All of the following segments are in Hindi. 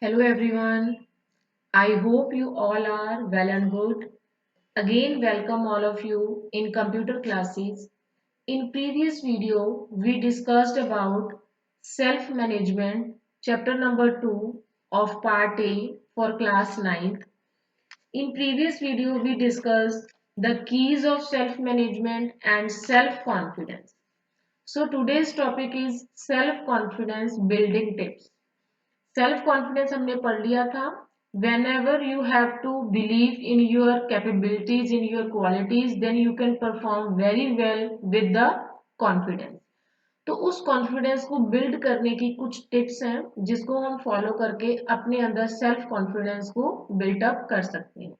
Hello everyone. I hope you all are well and good. Again, welcome all of you in computer classes. In previous video, we discussed about self-management, chapter number 2 of part A for class 9th. In previous video, we discussed the keys of self-management and self-confidence. So today's topic is self-confidence building tips. Self confidence हमने पढ़ लिया था. Whenever you have to believe in your capabilities in your qualities then you can perform very well with the confidence. तो उस कॉन्फिडेंस को बिल्ड करने की कुछ टिप्स हैं जिसको हम फॉलो करके अपने अंदर सेल्फ कॉन्फिडेंस को बिल्टअप कर सकते हैं.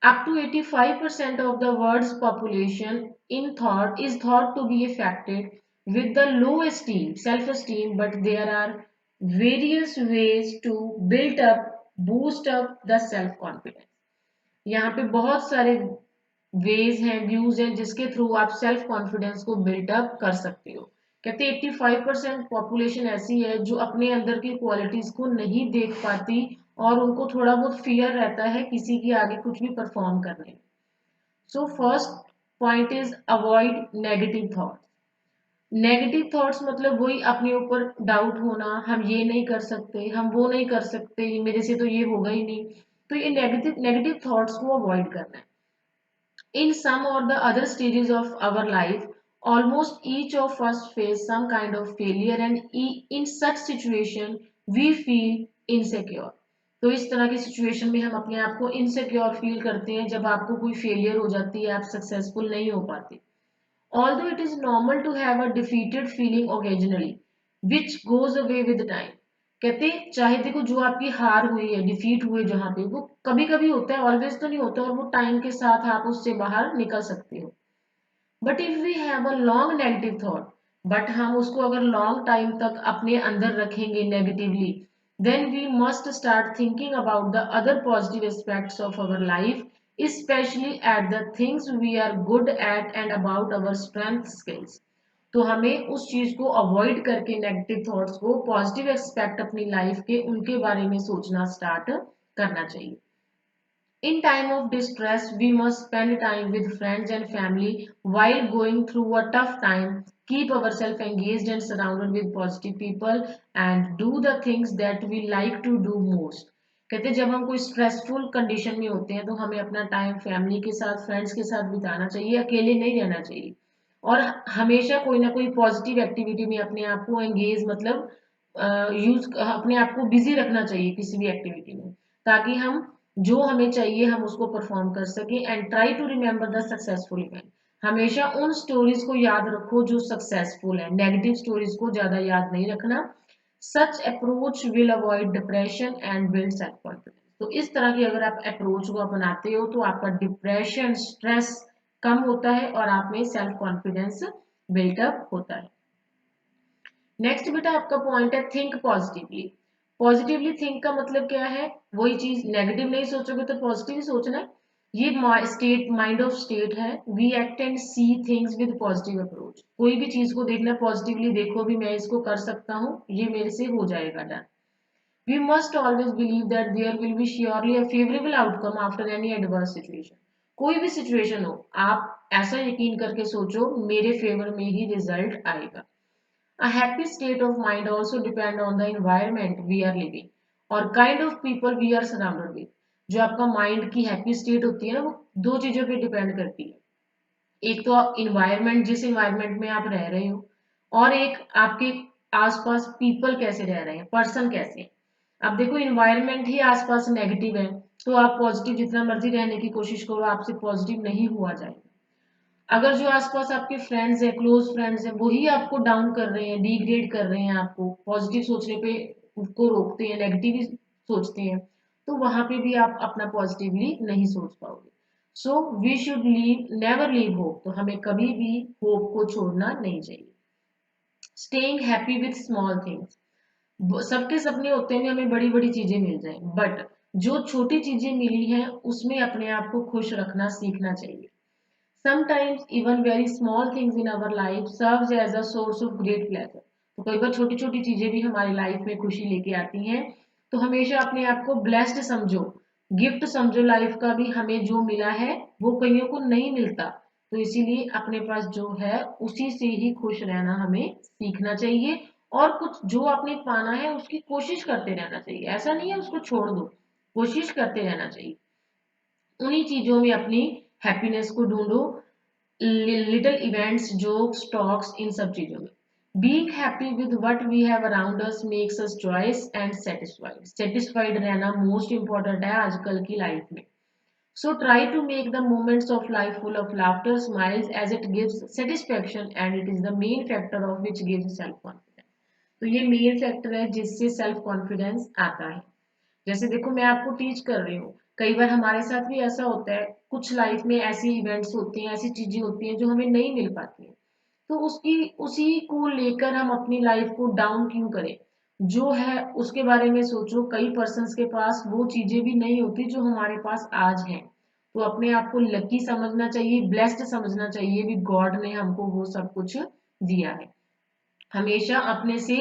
Up to 85% of the world's population in thought is thought to be affected with the low esteem, self-esteem, but there are various ways to build up, boost up the self-confidence. यहाँ पे बहुत सारे वेज हैं, व्यूज हैं जिसके थ्रू आप सेल्फ कॉन्फिडेंस को बिल्टअप कर सकते हो. कहते हैं 85% पॉपुलेशन ऐसी है जो अपने अंदर की क्वालिटीज को नहीं देख पाती और उनको थोड़ा बहुत फियर रहता है किसी के आगे कुछ भी परफॉर्म करने में. So first point is avoid negative thoughts. Negative thoughts मतलब वही अपने ऊपर डाउट होना, हम ये नहीं कर सकते, हम वो नहीं कर सकते, मेरे से तो ये होगा ही नहीं. तो ये नेगेटिव नेगेटिव थॉट्स को अवॉइड करना है. In some or the other stages of our life, almost each of us face some kind of failure and in such situation we feel insecure. तो इस तरह की सिचुएशन में हम अपने आप को इनसिक्योर फील करते हैं जब आपको कोई फेलियर हो जाती है, आप सक्सेसफुल नहीं हो पाते. Although it is normal to have a defeated feeling occasionally, which goes away with time. कहते चाहे देखो जो आपकी हार हुई है, डिफीट हुए जहां पे, वो कभी कभी होता है, ऑलवेज तो नहीं होता, और वो टाइम के साथ आप उससे बाहर निकल सकते हो. But if we have a long negative thought, but हम उसको अगर लॉन्ग टाइम तक अपने अंदर रखेंगे negatively, then we must start thinking about the other positive aspects of our life, especially at the things we are good at and about our strength skills. तो हमें उस चीज को अवॉइड करके नेगेटिव थॉट्स को पॉजिटिव एस्पेक्ट अपनी लाइफ के उनके बारे में सोचना स्टार्ट करना चाहिए. In time of distress, we must spend time with friends and family while going through a tough time. Keep ourselves engaged and surrounded with positive people and do the things that we like to do most. कहते हैं जब हम कोई स्ट्रेसफुल कंडीशन में होते हैं तो हमें अपना टाइम फैमिली के साथ, फ्रेंड्स के साथ बिताना चाहिए, अकेले नहीं रहना चाहिए. और हमेशा कोई ना कोई पॉजिटिव एक्टिविटी में अपने आप को एंगेज मतलब यूज अपने आप को बिजी रखना चाहिए किसी भी एक्टिविटी में, ताकि हम जो हमें चाहिए हम उसको परफॉर्म कर सकें. And try to remember the successful event. हमेशा उन स्टोरीज को याद रखो जो सक्सेसफुल है, नेगेटिव स्टोरीज को ज्यादा याद नहीं रखना. Such approach will avoid depression and build self confidence. तो इस तरह की अगर आप अप्रोच को अपनाते हो तो आपका डिप्रेशन, स्ट्रेस कम होता है और आप में सेल्फ कॉन्फिडेंस बिल्टअप होता है. नेक्स्ट बेटा आपका पॉइंट है थिंक पॉजिटिवली. पॉजिटिवली थिंक का मतलब क्या है? वही चीज, नेगेटिव नहीं सोचोगे तो पॉजिटिव ही सोचना है. ये स्टेट, माइंड ऑफ स्टेट है. We act and see things with positive approach. कोई भी चीज को देखना पॉजिटिवली, देखो भी मैं इसको कर सकता हूँ, ये मेरे से हो जाएगा, done. We must always believe that there will be surely a favourable outcome after any adverse situation. कोई भी सिचुएशन हो, आप ऐसा यकीन करके सोचो मेरे फेवर में ही रिजल्ट आएगा. A happy state of mind also depend on the environment we are living और kind of people we are surrounded with. जो आपका माइंड की हैप्पी स्टेट होती है ना, वो दो चीजों पे डिपेंड करती है. एक तो इन्वायरमेंट, जिस इन्वायरमेंट में आप रह रहे हो, और एक आपके आसपास पीपल कैसे रह रहे हैं, पर्सन कैसे. अब देखो इन्वायरमेंट ही आसपास नेगेटिव है तो आप पॉजिटिव जितना मर्जी रहने की कोशिश करो, आपसे पॉजिटिव नहीं हुआ जाएगा. अगर जो आसपास आपके फ्रेंड्स हैं, क्लोज फ्रेंड्स हैं, वही आपको डाउन कर रहे हैं, डिग्रेड कर रहे हैं, आपको पॉजिटिव सोचने पे को रोकते हैं, नेगेटिव ही सोचते हैं, तो वहां पे भी आप अपना पॉजिटिवली नहीं सोच पाओगे. So we should leave, never leave hope. तो हमें कभी भी होप को छोड़ना नहीं चाहिए. Staying happy with small things. सबके सपने होते हैं कि हमें बड़ी बड़ी चीजें मिल जाएं, बट जो छोटी चीजें मिली हैं उसमें अपने आप को खुश रखना सीखना चाहिए. Sometimes even very small things in our life serves as a source of great pleasure. तो कई बार छोटी छोटी चीजें भी हमारी लाइफ में खुशी लेके आती हैं. तो हमेशा अपने आप को ब्लेस्ड समझो, गिफ्ट समझो लाइफ का भी, हमें जो मिला है वो कईयों को नहीं मिलता। तो इसीलिए अपने पास जो है उसी से ही खुश रहना हमें सीखना चाहिए, और कुछ जो आपने पाना है उसकी कोशिश करते रहना चाहिए, ऐसा नहीं है उसको छोड़ दो, कोशिश करते रहना चाहिए। उन्हीं चीजों में अपनी हैप्पीनेस को ढूंढो, लिटिल इवेंट्स, जोक्स, टॉक्स, इन सब चीजों में। Being happy with what we have around us makes us joyous and satisfied. Satisfied रहना मोस्ट इंपॉर्टेंट है आजकल की लाइफ में। So try to make the moments of life full of laughter, smiles, as it gives satisfaction and it is the main factor of which gives self-confidence. तो ये मेन फैक्टर है जिससे सेल्फ कॉन्फिडेंस आता है। जैसे देखो मैं आपको टीच कर रही हूँ, कई बार हमारे साथ भी ऐसा होता है, कुछ लाइफ में ऐसी इवेंट्स होती हैं, ऐसी चीजें होती हैं जो हमें नहीं मिल पाती हैं, तो उसकी उसी को लेकर हम अपनी लाइफ को डाउन क्यों करें। जो है उसके बारे में सोचो, कई पर्सन्स के पास वो चीजें भी नहीं होती जो हमारे पास आज हैं। तो अपने आप को लकी समझना चाहिए, ब्लेस्ड समझना चाहिए भी, गॉड ने हमको वो सब कुछ दिया है। हमेशा अपने से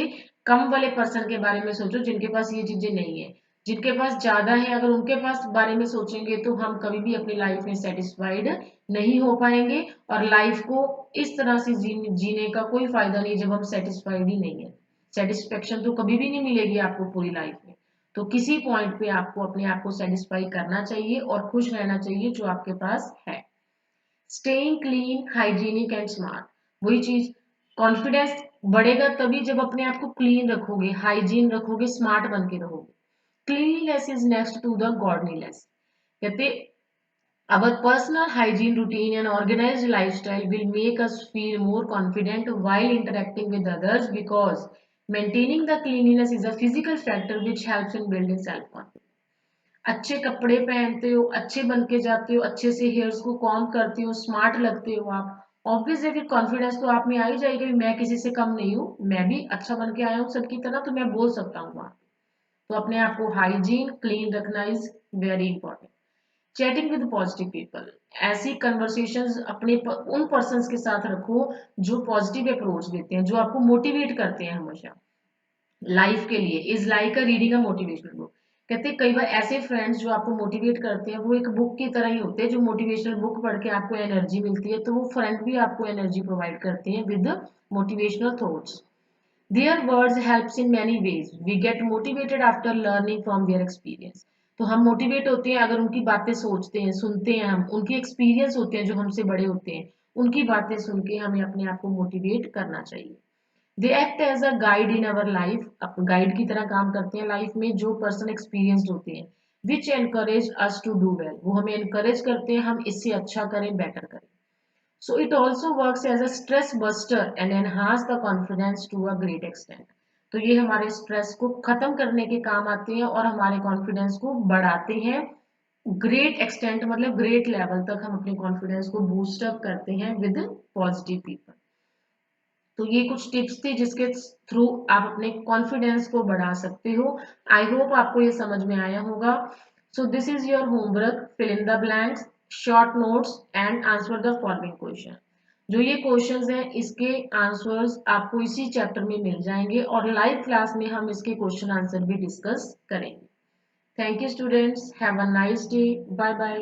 कम वाले पर्सन के बारे में सोचो जिनके पास ये चीजें नहीं है। जिनके पास ज्यादा है, अगर उनके पास बारे में सोचेंगे तो हम कभी भी अपनी लाइफ में सेटिस्फाइड नहीं हो पाएंगे, और लाइफ को इस तरह से जीने का कोई फायदा नहीं जब हम सेटिस्फाइड ही नहीं है। सेटिस्फेक्शन तो कभी भी नहीं मिलेगी आपको पूरी लाइफ में। तो किसी पॉइंट पे आपको अपने आप को सेटिस्फाई करना चाहिए और खुश रहना चाहिए जो आपके पास है। Staying clean, hygienic and smart, वही चीज, कॉन्फिडेंस बढ़ेगा तभी जब अपने आप को क्लीन रखोगे, हाइजीन रखोगे, स्मार्ट बन के रहोगे। Cleanliness is next to the godliness. कहते our personal hygiene routine and organized lifestyle will make us feel more confident while interacting with others, because maintaining the cleanliness is a physical factor which helps in building self confidence. अच्छे कपड़े पहनते हो, अच्छे बन के जाते हो, अच्छे से हेयर्स को कॉम्ब करते हो, स्मार्ट लगते हो आप, ऑब्वियस है कि कॉन्फिडेंस तो आप में आ ही जाएगा कि मैं किसी से कम नहीं हूँ, मैं भी अच्छा बन के आया हूँ सबकी तरह, तो मैं बोल सकता हूँ वहां। तो अपने आप को हाइजीन क्लीन रखना is very important. Chatting with positive people, ऐसी कन्वर्सेशंस अपने उन पर्सन्स के साथ रखो जो पॉजिटिव अप्रोच देते हैं, जो आपको मोटिवेट करते हैं हमेशा लाइफ के लिए। Is like a reading a motivational book. कहते हैं कई बार ऐसे फ्रेंड्स जो आपको मोटिवेट करते हैं वो एक बुक की तरह ही होते हैं, जो मोटिवेशनल बुक पढ़ के आपको एनर्जी मिलती है, तो वो फ्रेंड भी आपको एनर्जी प्रोवाइड करते हैं with motivational thoughts. Their words helps in many ways, we get motivated after learning from their experience. तो हम मोटिवेट होते हैं अगर उनकी बातें सोचते हैं, सुनते हैं, हम उनके एक्सपीरियंस होते हैं जो हमसे बड़े होते हैं, उनकी बातें सुन के हमें अपने आप को मोटिवेट करना चाहिए। They act as a guide in our life, guide की तरह काम करते हैं लाइफ में जो पर्सन एक्सपीरियंस्ड होते हैं, which encourage us to do well, वो हमें एनकरेज करते हैं हम इससे अच्छा करें, बेटर करें। So it also works as a stress buster and enhance the confidence to a great extent. तो ये हमारे स्ट्रेस को खत्म करने के काम आते हैं और हमारे कॉन्फिडेंस को बढ़ाते हैं। ग्रेट एक्सटेंट मतलब ग्रेट लेवल तक हम अपने कॉन्फिडेंस को बूस्ट अप करते हैं विद पॉजिटिव पीपल। तो ये कुछ टिप्स थी जिसके थ्रू आप अपने कॉन्फिडेंस को बढ़ा सकते हो। आई होप आपको ये समझ में आया होगा। So this is your homework, fill in the blanks, short notes and answer the following question. जो ये क्वेश्चंस हैं इसके आंसर्स आपको इसी चैप्टर में मिल जाएंगे और लाइव क्लास में हम इसके क्वेश्चन आंसर भी डिस्कस करेंगे। Thank you students, have a nice day, bye bye.